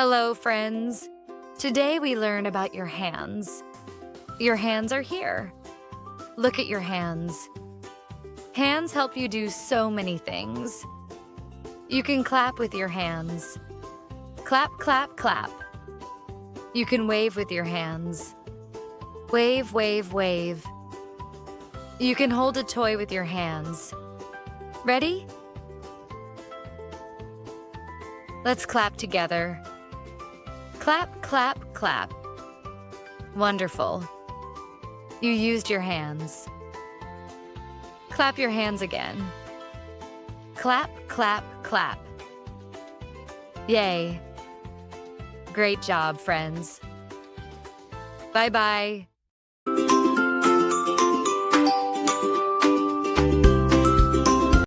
Hello, friends. Today we learn about your hands. Your hands are here. Look at your hands. Hands help you do so many things. You can clap with your hands. Clap, clap, clap. You can wave with your hands. Wave, wave, wave. You can hold a toy with your hands. Ready? Let's clap together. Clap, clap, clap. Wonderful. You used your hands. Clap your hands again. Clap, clap, clap. Yay. Great job, friends. Bye-bye.